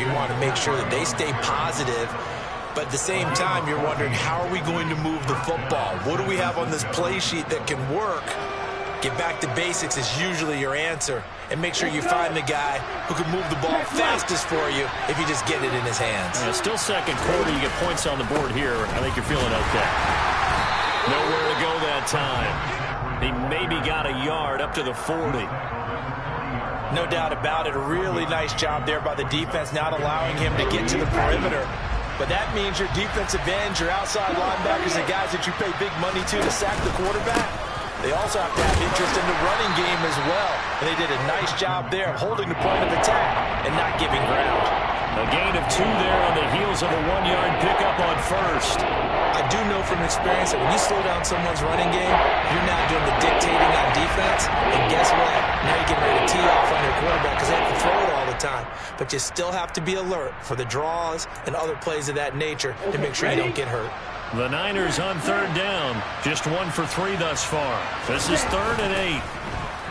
You want to make sure that they stay positive. But at the same time, you're wondering, how are we going to move the football? What do we have on this play sheet that can work? Get back to basics is usually your answer. And make sure you find the guy who can move the ball fastest for you if you just get it in his hands. Still second quarter. You get points on the board here. I think you're feeling okay. Nowhere to go that time. He maybe got a yard up to the 40. No doubt about it. A really nice job there by the defense, not allowing him to get to the perimeter. But that means your defensive ends, your outside linebackers, the guys that you pay big money to sack the quarterback, they also have to have interest in the running game as well. And they did a nice job there of holding the point of attack and not giving ground. A gain of 2 there on the heels of a 1-yard pickup on first. I do know from experience that when you slow down someone's running game, you're not doing the dictating on defense. And guess what? Now you're getting ready to tee off on your quarterback because they have to throw it all the time. But you still have to be alert for the draws and other plays of that nature to make sure you don't get hurt. The Niners on 3rd down. Just 1 for 3 thus far. This is 3rd and 8.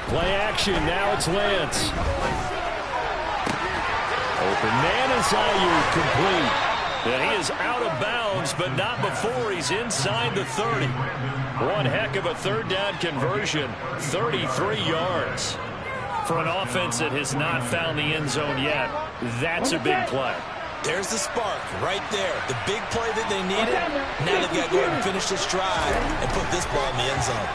Play action. Now it's Lance. Open man is Ayuk, complete. And he is out of bounds, but not before he's inside the 30. One heck of a 3rd down conversion. 33 yards. For an offense that has not found the end zone yet, that's a big play. There's the spark right there. The big play that they needed. Now they've got to go ahead and finish this drive and put this ball in the end zone.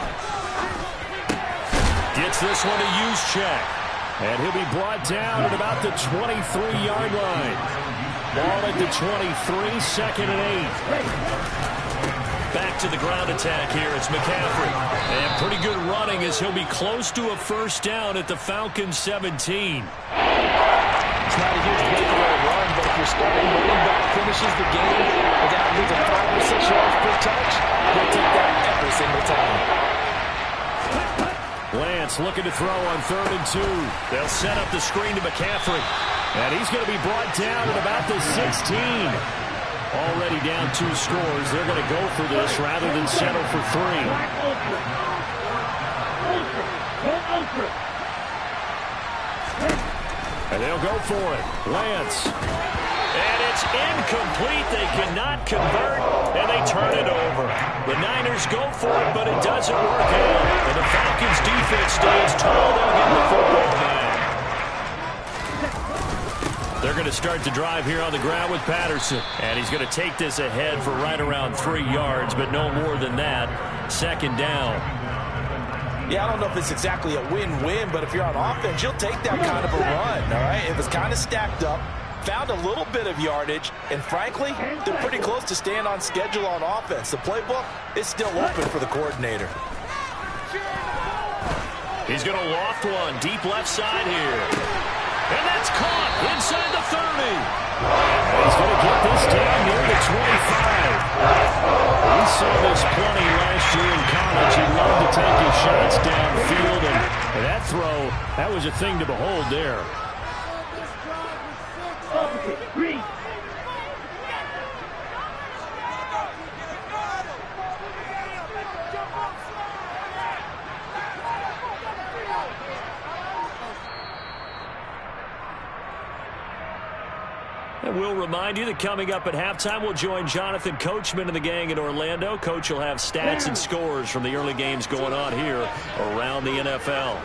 Gets this one to Juszczyk. And he'll be brought down at about the 23-yard line. Ball at the 23, 2nd and 8. Back to the ground attack here. It's McCaffrey. And pretty good running as he'll be close to a 1st down at the Falcons 17. It's not a huge breakaway run, but if your starting running back finishes the game without losing 5 or 6 yards per touch, he'll take that every single time. Lance looking to throw on 3rd and 2. They'll set up the screen to McCaffrey. And he's going to be brought down at about the 16. Already down 2 scores. They're going to go for this rather than settle for 3. And they'll go for it. Lance. And it's incomplete. They cannot convert, and they turn it over. The Niners go for it, but it doesn't work out. And the Falcons defense stands tall. They'll get the football back. They're going to start the drive here on the ground with Patterson. And he's going to take this ahead for right around 3 yards, but no more than that. 2nd down. Yeah, I don't know if it's exactly a win-win, but if you're on offense, you'll take that kind of a run, all right? It was kind of stacked up, found a little bit of yardage, and frankly, they're pretty close to staying on schedule on offense. The playbook is still open for the coordinator. He's going to loft one deep left side here. And that's caught inside the 30. And he's going to get this down near the 25. We saw this plenty last year in college. He loved to take his shots downfield, and that throw, that was a thing to behold there. And we'll remind you that coming up at halftime, we'll join Jonathan Coachman and the gang in Orlando. Coach will have stats and scores from the early games going on here around the NFL.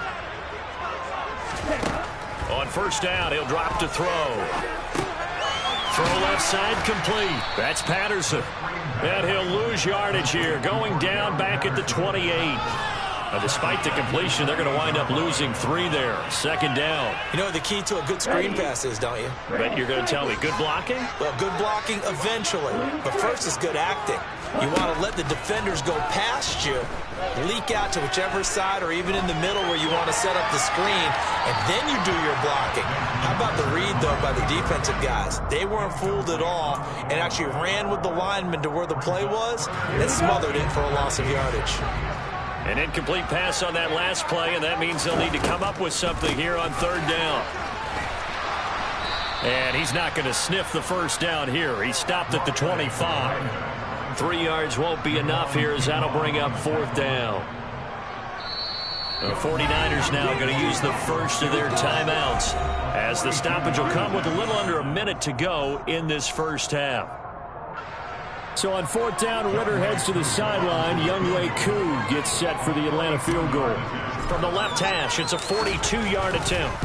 On 1st down, he'll drop to throw. Throw left side complete. That's Patterson. And he'll lose yardage here, going down back at the 28. Despite the completion, they're going to wind up losing 3 there. 2nd down. You know what the key to a good screen pass is, don't you? But you're going to tell me, good blocking? Well, good blocking eventually. But first is good acting. You want to let the defenders go past you, leak out to whichever side or even in the middle where you want to set up the screen, and then you do your blocking. How about the read, though, by the defensive guys? They weren't fooled at all and actually ran with the lineman to where the play was and smothered it for a loss of yardage. An incomplete pass on that last play, and that means they'll need to come up with something here on 3rd down. And he's not going to sniff the 1st down here. He stopped at the 25. 3 yards won't be enough here as that'll bring up 4th down. The 49ers now going to use the first of their timeouts, as the stoppage will come with a little under a minute to go in this first half. So on fourth down, Ritter heads to the sideline. Younghoe Koo gets set for the Atlanta field goal. From the left hash, it's a 42-yard attempt.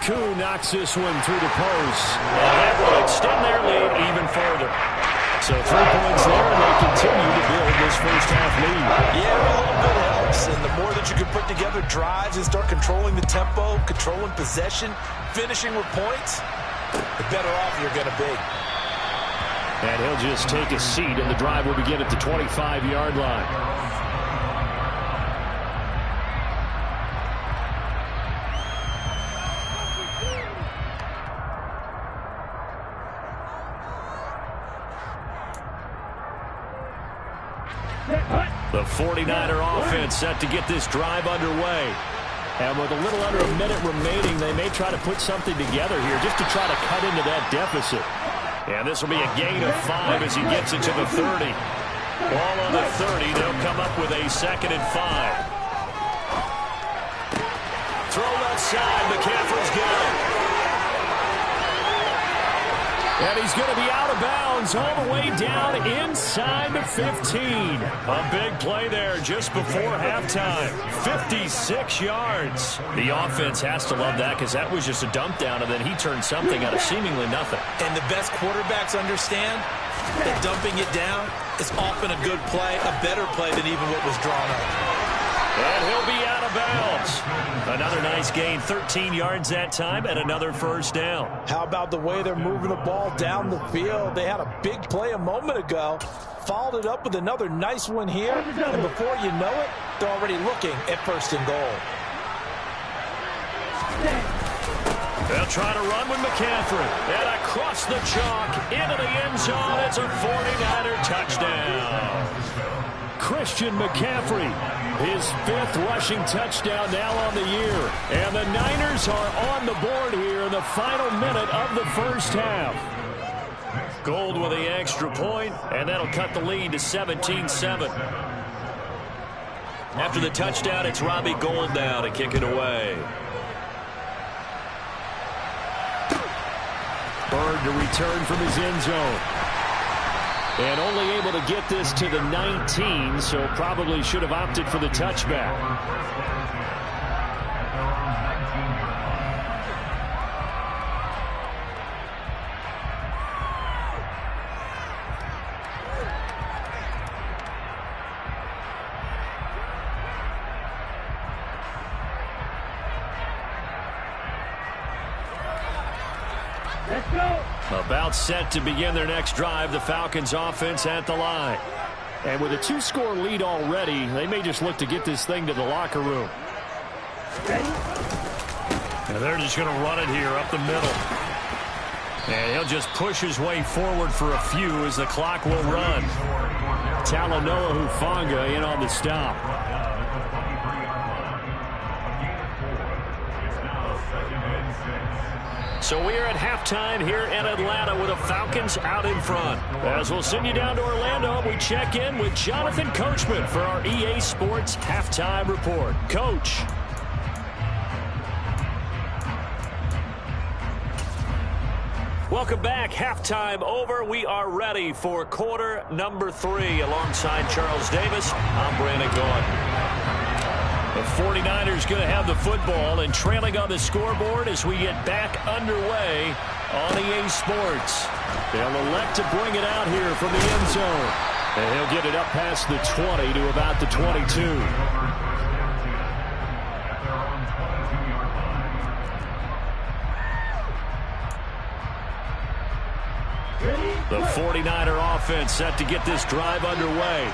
Koo knocks this one through the post. And that will extend their lead even further. So 3 points there, and they continue to build this first half lead. Yeah, a little bit helps. And the more that you can put together drives and start controlling the tempo, controlling possession, finishing with points, the better off you're going to be. And he'll just take a seat, and the drive will begin at the 25-yard line. The 49er offense set to get this drive underway. And with a little under a minute remaining, they may try to put something together here just to try to cut into that deficit. And this will be a gain of 5 as he gets it to the 30. Ball on the 30. They'll come up with a 2nd and 5. Throw left side. McCaffrey's good. And he's going to be out of bounds all the way down inside the 15. A big play there just before halftime. 56 yards. The offense has to love that because that was just a dump down, and then he turned something out of seemingly nothing. And the best quarterbacks understand that dumping it down is often a good play, a better play than even what was drawn up. And he'll be out of bounds. Another nice gain, 13 yards that time, and another first down. How about the way they're moving the ball down the field? They had a big play a moment ago, followed it up with another nice one here, and before you know it, they're already looking at 1st and goal. They'll try to run with McCaffrey. And across the chalk, into the end zone. It's a 49er touchdown. Christian McCaffrey, his 5th rushing touchdown now on the year. And the Niners are on the board here in the final minute of the first half. Gold with the extra point, and that'll cut the lead to 17-7. After the touchdown, it's Robbie Gould now to kick it away. Bird to return from his end zone. And only able to get this to the 19, so probably should have opted for the touchback. About set to begin their next drive, the Falcons offense at the line. And with a 2-score lead already, they may just look to get this thing to the locker room. And they're just going to run it here up the middle. And he'll just push his way forward for a few as the clock will run. Talanoa Hufanga in on the stop. So we are at halftime here in Atlanta with the Falcons out in front. As we'll send you down to Orlando, we check in with Jonathan Coachman for our EA Sports Halftime Report. Coach. Welcome back. Halftime over. We are ready for quarter number 3. Alongside Charles Davis, I'm Brandon Gaudin. The 49ers going to have the football and trailing on the scoreboard as we get back underway on EA Sports. They'll elect to bring it out here from the end zone. And he'll get it up past the 20 to about the 22. The 49er offense set to get this drive underway.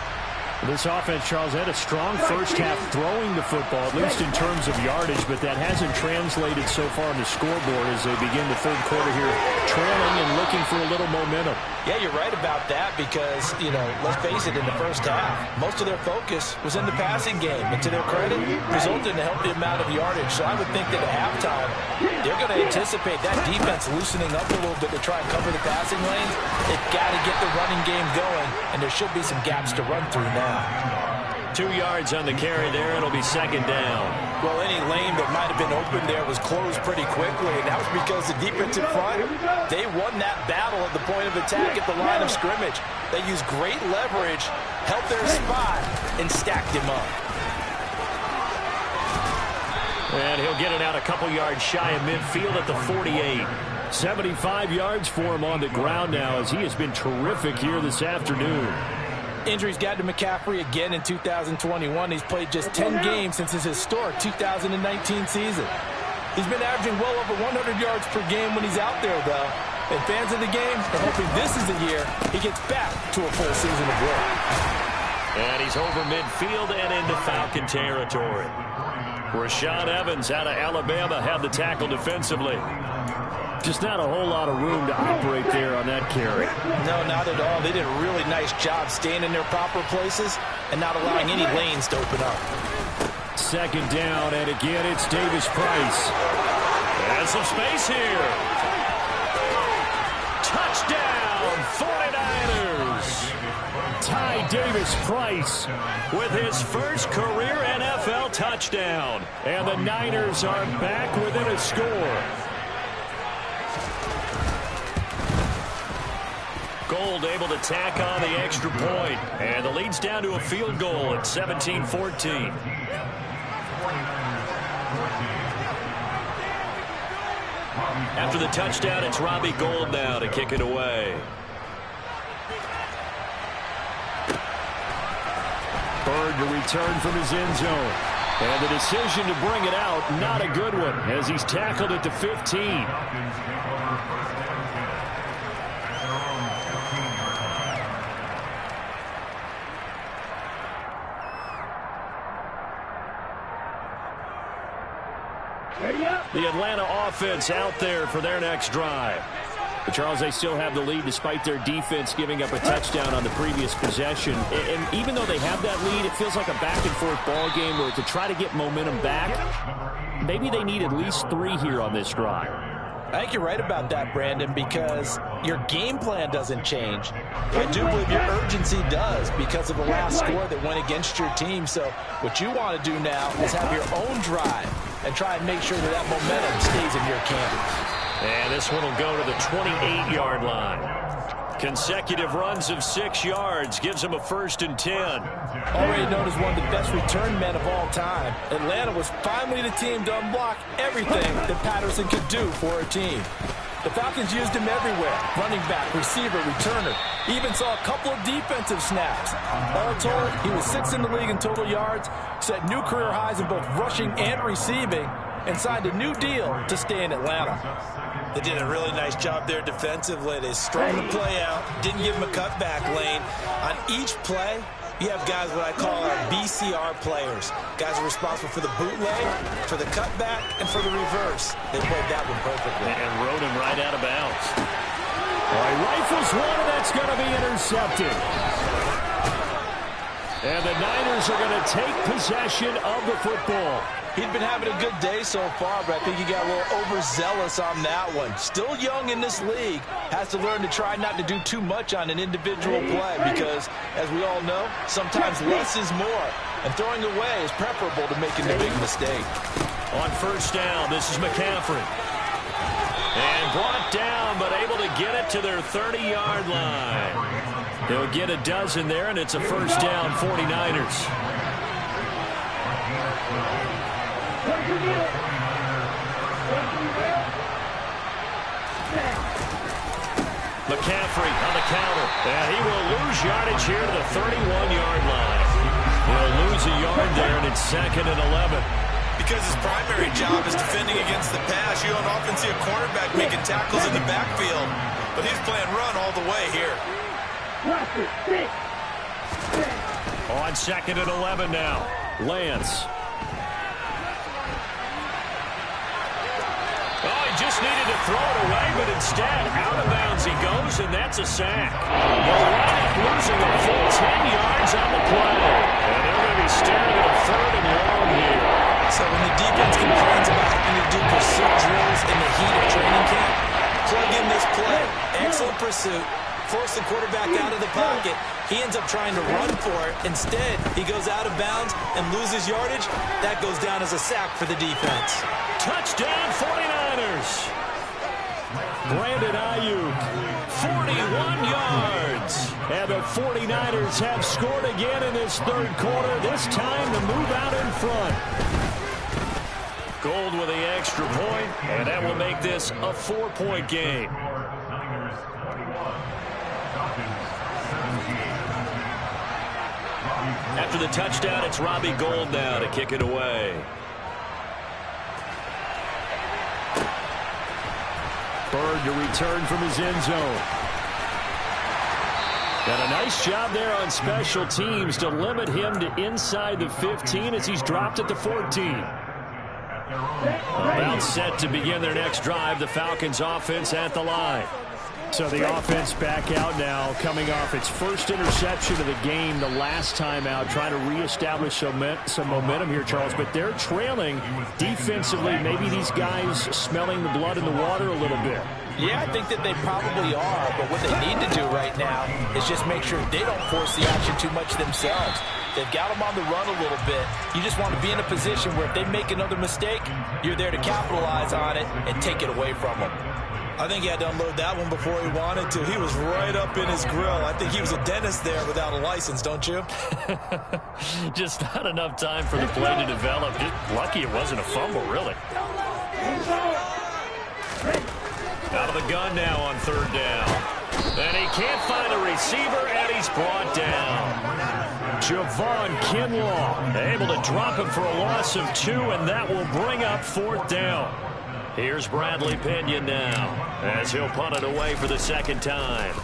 This offense, Charles, had a strong first half throwing the football, at least in terms of yardage, but that hasn't translated so far on the scoreboard as they begin the third quarter here, trailing and looking for a little momentum. Yeah, you're right about that because, let's face it, in the first half, most of their focus was in the passing game. And to their credit, resulted in a healthy amount of yardage. So I would think that at halftime, they're going to anticipate that defense loosening up a little bit to try and cover the passing lanes. They've got to get the running game going, and there should be some gaps to run through now. 2 yards on the carry there. It'll be second down. Well, any lane that might have been open there was closed pretty quickly, and that was because the defensive front, they won that battle at the point of attack at the line of scrimmage. They used great leverage, held their spot, and stacked him up. And he'll get it out a couple yards shy of midfield at the 48. 75 yards for him on the ground now as he has been terrific here this afternoon. Injuries got to McCaffrey again in 2021. He's played just 10 games since his historic 2019 season. He's been averaging well over 100 yards per game when he's out there, though. And fans of the game are hoping this is the year he gets back to a full season of work. And he's over midfield and into Falcon territory. Rashaan Evans out of Alabama had the tackle defensively. Just not a whole lot of room to operate there on that carry. No, not at all. They did a really nice job staying in their proper places and not allowing any lanes to open up. Second down, and again, it's Davis Price. Has some space here. Touchdown, 49ers. Ty Davis Price with his first career NFL touchdown. And the Niners are back within a score. Gold able to tack on the extra point. And the lead's down to a field goal at 17-14. After the touchdown, it's Robbie Gould now to kick it away. Bird to return from his end zone. And the decision to bring it out, not a good one, as he's tackled at the 15. The Atlanta offense out there for their next drive. But Charles, they still have the lead despite their defense giving up a touchdown on the previous possession. And even though they have that lead, it feels like a back-and-forth ball game where to try to get momentum back, maybe they need at least 3 here on this drive. I think you're right about that, Brandon, because your game plan doesn't change. I do believe your urgency does because of the last score that went against your team. So what you want to do now is have your own drive and try and make sure that that momentum stays in your camp. And this one will go to the 28-yard line. Consecutive runs of 6 yards gives him a 1st and 10. Already known as one of the best return men of all time, Atlanta was finally the team to unblock everything that Patterson could do for a team. The Falcons used him everywhere. Running back, receiver, returner. Even saw a couple of defensive snaps. All told, he was 6th in the league in total yards, set new career highs in both rushing and receiving, and signed a new deal to stay in Atlanta. They did a really nice job there defensively. They strung the play out, didn't give him a cutback lane. On each play, you have guys what I call our BCR players. Guys are responsible for the bootleg, for the cutback, and for the reverse. They played that one perfectly. And rode him right out of bounds. All right, rifles one, and that's going to be intercepted. And the Niners are going to take possession of the football. He'd been having a good day so far, but I think he got a little overzealous on that one. Still young in this league. Has to learn to try not to do too much on an individual play because, as we all know, sometimes less is more. And throwing away is preferable to making a big mistake. On 1st down, this is McCaffrey. And brought down, but able to get it to their 30-yard line. They'll get a dozen there, and it's a 1st down, 49ers. McCaffrey on the counter. And he will lose yardage here to the 31-yard line. He'll lose a yard there, and it's 2nd and 11. Because his primary job is defending against the pass, you don't often see a cornerback making tackles in the backfield. But he's playing run all the way here. On 2nd and 11 now. Lance. Oh, he just needed to throw it away, but instead, out of bounds he goes, and that's a sack. They'll wind up losing a full 10 yards on the play. And they're going to be staring at a 3rd and long here. So when the defense complains about having to do pursuit drills in the heat of training camp, plug in this play. Excellent pursuit. Force the quarterback out of the pocket. He ends up trying to run for it. Instead, he goes out of bounds and loses yardage. That goes down as a sack for the defense. Touchdown 49ers. Brandon Ayuk, 41 yards. And the 49ers have scored again in this third quarter, this time to move out in front. Gold with the extra point, and that will make this a 4-point game. After the touchdown, it's Robbie Gould now to kick it away. Bird to return from his end zone. And a nice job there on special teams to limit him to inside the 15 as he's dropped at the 14. About set to begin their next drive, the Falcons offense at the line. So the offense back out now, coming off its first interception of the game the last time out, trying to reestablish some momentum here, Charles. But they're trailing defensively. Maybe these guys smelling the blood in the water a little bit. Yeah, I think that they probably are. But what they need to do right now is just make sure they don't force the action too much themselves. They've got them on the run a little bit. You just want to be in a position where if they make another mistake, you're there to capitalize on it and take it away from them. I think he had to unload that one before he wanted to. He was right up in his grill. I think he was a dentist there without a license, don't you? Just not enough time for the play to develop. Just lucky it wasn't a fumble, really. Out of the gun now on third down. And he can't find a receiver, and he's brought down. Javon Kinlaw able to drop him for a loss of 2, and that will bring up fourth down. Here's Bradley Pinion now as he'll punt it away for the second time.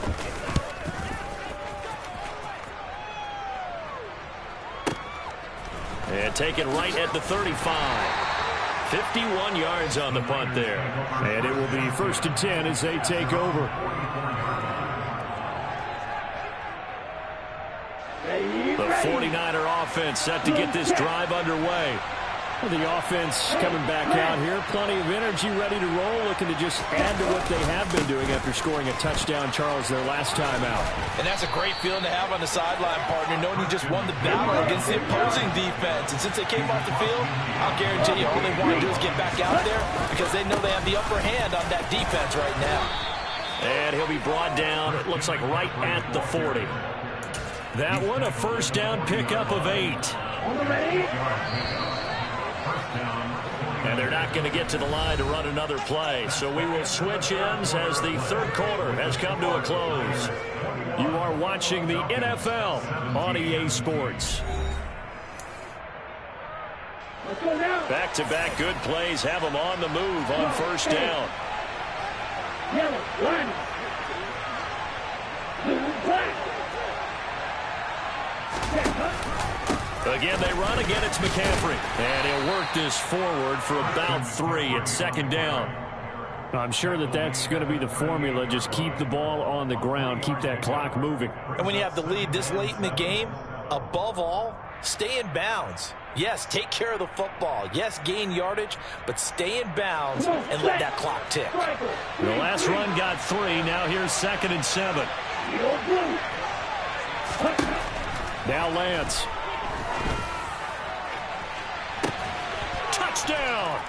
And take it right at the 35. 51 yards on the punt there. And it will be 1st and 10 as they take over. The 49er offense set to get this drive underway. The offense coming back out here. Plenty of energy, ready to roll, looking to just add to what they have been doing after scoring a touchdown, Charles, their last time out. And that's a great feeling to have on the sideline, partner, knowing you just won the battle against the opposing defense. And since they came off the field, I'll guarantee you all they want to do is get back out there because they know they have the upper hand on that defense right now. And he'll be brought down, it looks like right at the 40. That one, a first down pickup of 8. And they're not going to get to the line to run another play. So we will switch ends as the third quarter has come to a close. You are watching the NFL on EA Sports. Back-to-back good plays have them on the move on first down. Again, they run. Again, it's McCaffrey. And he'll work this forward for about 3 at second down. I'm sure that that's going to be the formula. Just keep the ball on the ground. Keep that clock moving. And when you have the lead this late in the game, above all, stay in bounds. Yes, take care of the football. Yes, gain yardage, but stay in bounds and let that clock tick. The last run got 3. Now here's 2nd and 7. Now Lance. Touchdown!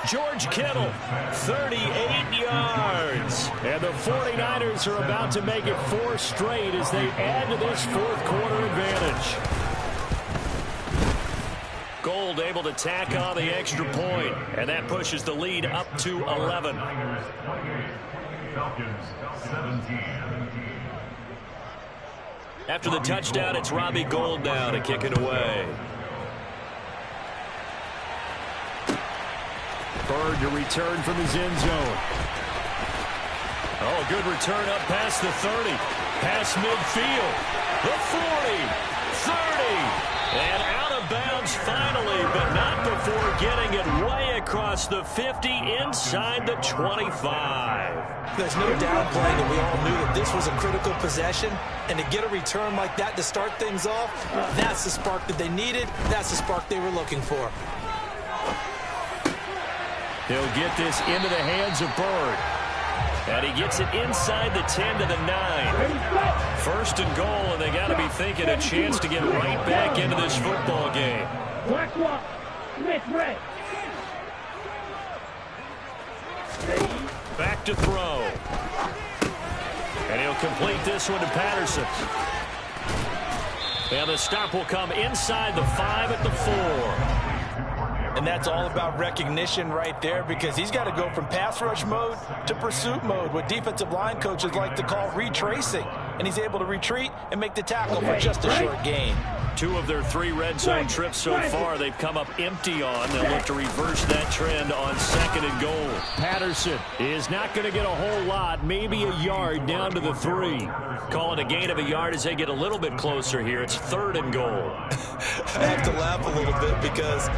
George Kittle, 38 yards. And the 49ers are about to make it 4 straight as they add to this fourth quarter advantage. Gould able to tack on the extra point, and that pushes the lead up to 11. After the touchdown, it's Robbie Gould now to kick it away. Bird to return from his end zone. Oh, a good return up past the 30. Past midfield. The 40. 30. And out of bounds finally, but not before getting it way across the 50 inside the 25. There's no downplaying that we all knew that this was a critical possession. And to get a return like that to start things off, that's the spark that they needed. That's the spark they were looking for. He'll get this into the hands of Bird. And he gets it inside the 10 to the 9. First and goal, and they got to be thinking a chance to get right back into this football game. Back to throw. And he'll complete this one to Patterson. And the stop will come inside the 5 at the 4. And that's all about recognition right there, because he's got to go from pass rush mode to pursuit mode, what defensive line coaches like to call retracing. And he's able to retreat and make the tackle for just a short gain. 2 of their 3 red zone trips so far they've come up empty on. They'll look to reverse that trend on 2nd and goal. Patterson is not going to get a whole lot, maybe a yard down to the 3. Calling a gain of a yard as they get a little bit closer here. It's 3rd and goal. I have to laugh a little bit because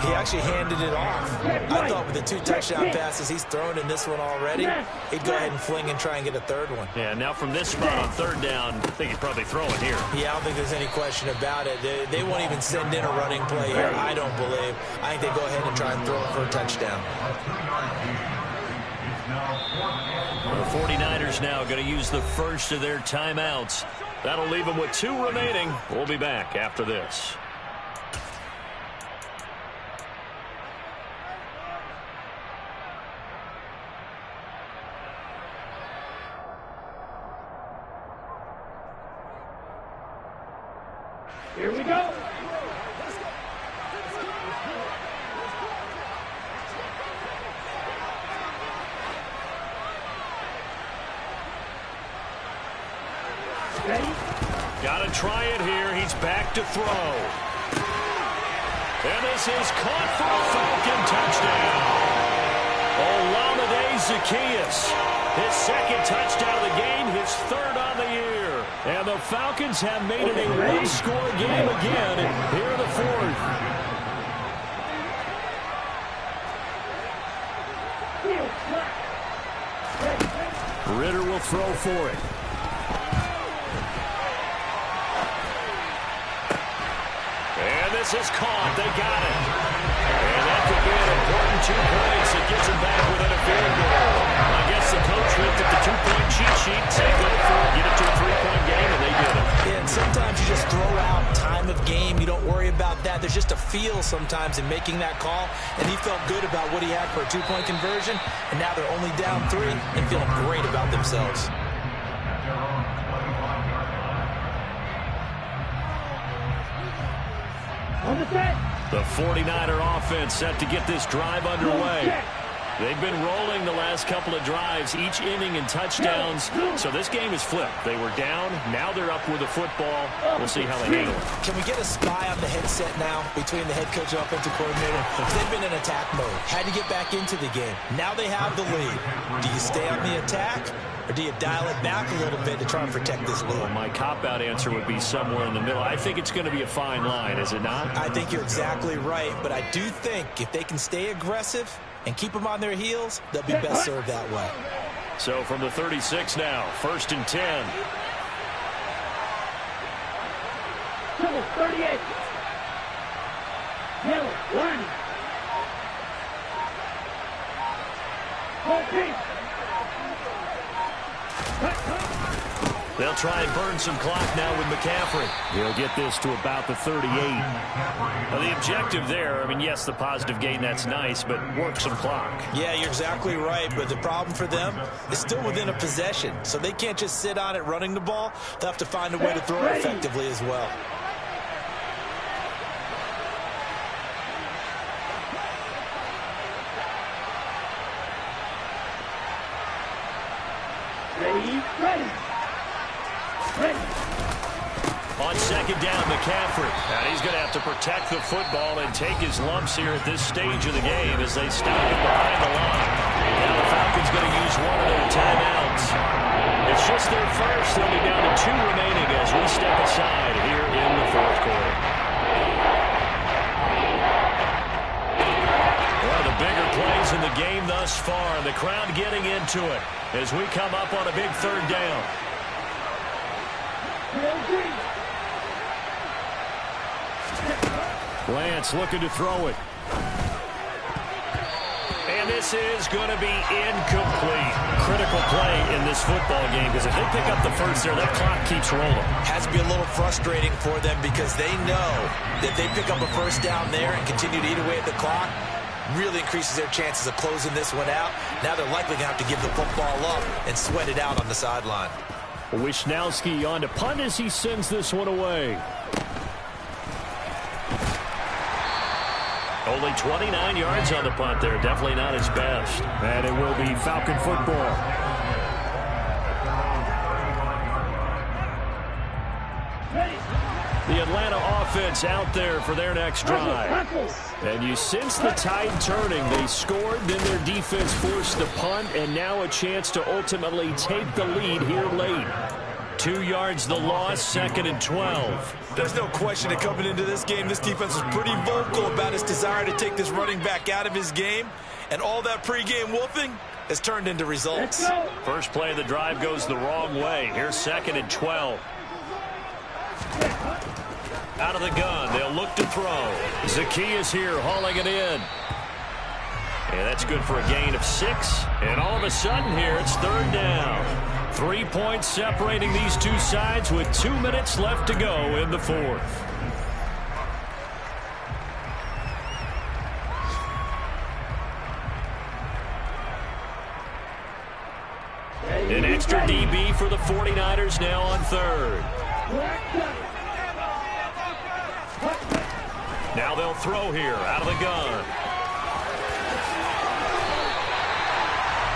he actually handed it off. I thought with the 2 touchdown passes he's thrown in this one already, he'd go ahead and fling and try and get a 3rd one. Yeah, now from this spot on 3rd down, I think he'd probably throw it here. Yeah, I don't think there's any question about it. They won't even send in a running play here, I don't believe. I think they go ahead and try and throw it for a touchdown. The 49ers now going to use the first of their timeouts. That'll leave them with 2 remaining. We'll be back after this. Here we go. Ready? Got to try it here. He's back to throw. And this is caught for a Falcon touchdown. Olamide Zaccheaus. His 2nd touchdown of the game, his 3rd on the year. And the Falcons have made it a 1-score game again here in the 4th. Ritter will throw for it. And this is caught. They got it. And that could be an important 2 points that gets them back within a field goal. I guess the coach looked at the 2-point cheat sheet and said, go for it, get it to a 3-point game, and they did it. Yeah, and sometimes you just throw out time of game. You don't worry about that. There's just a feel sometimes in making that call, and he felt good about what he had for a 2-point conversion, and now they're only down 3 and feeling great about themselves. The 49er offense set to get this drive underway. They've been rolling the last couple of drives, each inning in touchdowns. So this game is flipped. They were down. Now they're up with the football. We'll see how they handle it. Can we get a spy on the headset now between the head coach and offensive coordinator? They've been in attack mode. Had to get back into the game. Now they have the lead. Do you stay on the attack, or do you dial it back a little bit to try and protect this lead? Well, my cop-out answer would be somewhere in the middle. I think it's going to be a fine line, is it not? I think you're exactly right, but I do think if they can stay aggressive and keep them on their heels, they'll be best served that way. So from the 36 now, 1st and 10. 38. Yellow, 1. They'll try and burn some clock now with McCaffrey. He'll get this to about the 38. Now, the objective there, I mean, yes, the positive gain, that's nice, but work some clock. Yeah, you're exactly right, but the problem for them is still within a possession, so they can't just sit on it running the ball. They'll have to find a way to throw it effectively as well. Ready. On 2nd down, McCaffrey. And he's going to have to protect the football and take his lumps here at this stage of the game as they stop him behind the line. Now the Falcons going to use one of their timeouts. It's just their first. They'll be down to 2 remaining as we step aside here in the 4th quarter. One of the bigger plays in the game thus far. The crowd getting into it as we come up on a big 3rd down. Lance looking to throw it. And this is going to be incomplete. critical play in this football game because if they pick up the first there, that clock keeps rolling. Has to be a little frustrating for them because they know that they pick up a first down there and continue to eat away at the clock, really increases their chances of closing this one out. Now they're likely going to have to give the football up and sweat it out on the sideline. Wisnowski on to punt as he sends this one away. Only 29 yards on the punt there. Definitely not his best. And it will be Falcon football. The Atlanta offense out there for their next drive. And you sense the tide turning. They scored, then their defense forced the punt, and now a chance to ultimately take the lead here late. 2 yards the loss, 2nd and 12. There's no question that coming into this game, this defense was pretty vocal about its desire to take this running back out of his game. And all that pregame wolfing has turned into results. First play of the drive goes the wrong way. Here's 2nd and 12. Out of the gun, they'll look to throw. Zaccheaus here hauling it in. And that's good for a gain of 6. And all of a sudden here, it's 3rd down. 3 points separating these two sides with 2 minutes left to go in the 4th. An extra DB for the 49ers now on 3rd. Now they'll throw here out of the gun.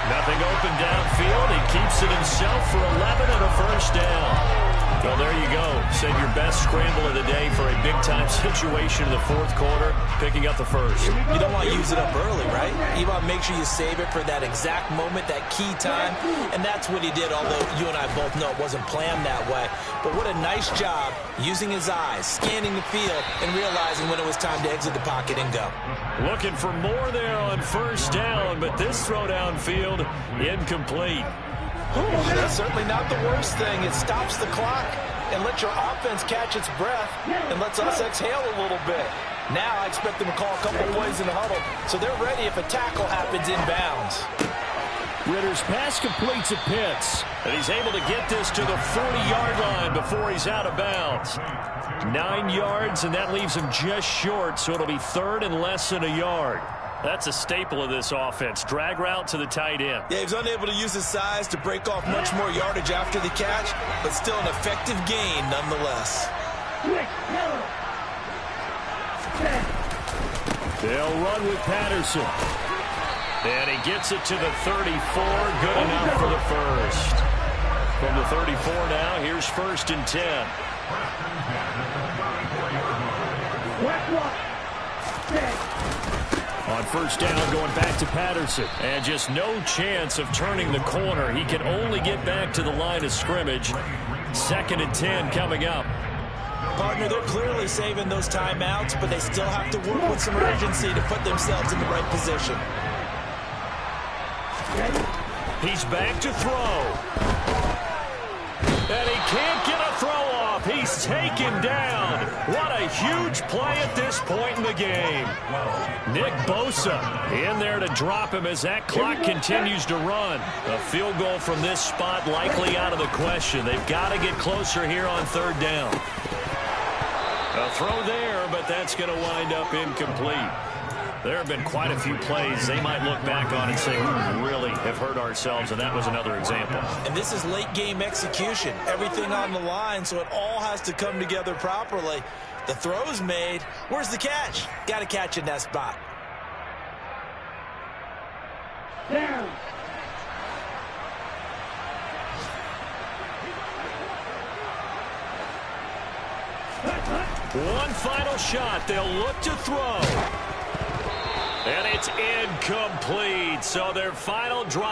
Nothing open downfield. He keeps it himself for 11 and a first down. Well, there you go. Said your best scramble of the day for a big-time situation in the 4th quarter, picking up the first. You don't want to use it up early, right? You want to make sure you save it for that exact moment, that key time, and that's what he did, although you and I both know it wasn't planned that way. But what a nice job using his eyes, scanning the field, and realizing when it was time to exit the pocket and go. Looking for more there on first down, but this throw downfield incomplete. That's certainly not the worst thing. It stops the clock and lets your offense catch its breath and lets us exhale a little bit. Now I expect them to call a couple plays in the huddle, so they're ready if a tackle happens inbounds. Ritter's pass completes at Pitts, and he's able to get this to the 40-yard line before he's out of bounds. 9 yards, and that leaves him just short, so it'll be 3rd and less than a yard. That's a staple of this offense. Drag route to the tight end. Yeah, he was unable to use his size to break off much more yardage after the catch, but still an effective gain nonetheless. They'll run with Patterson. And he gets it to the 34. Good enough for the first. From the 34 now, here's 1st and 10. On first down, going back to Patterson. And just no chance of turning the corner. He can only get back to the line of scrimmage. 2nd and 10 coming up. Partner, they're clearly saving those timeouts, but they still have to work with some urgency to put themselves in the right position. He's back to throw. And he can't get a throw off. He's taken down. What a huge play at this point in the game. Nick Bosa in there to drop him as that clock continues to run. A field goal from this spot likely out of the question. They've got to get closer here on 3rd down. A throw there, but that's going to wind up incomplete. There have been quite a few plays they might look back on and say, we really have hurt ourselves, and that was another example. And this is late-game execution. Everything on the line, so it all has to come together properly. The throw's made. Where's the catch? Got to catch in that spot. Down. One final shot. They'll look to throw. And it's incomplete. So their final drive.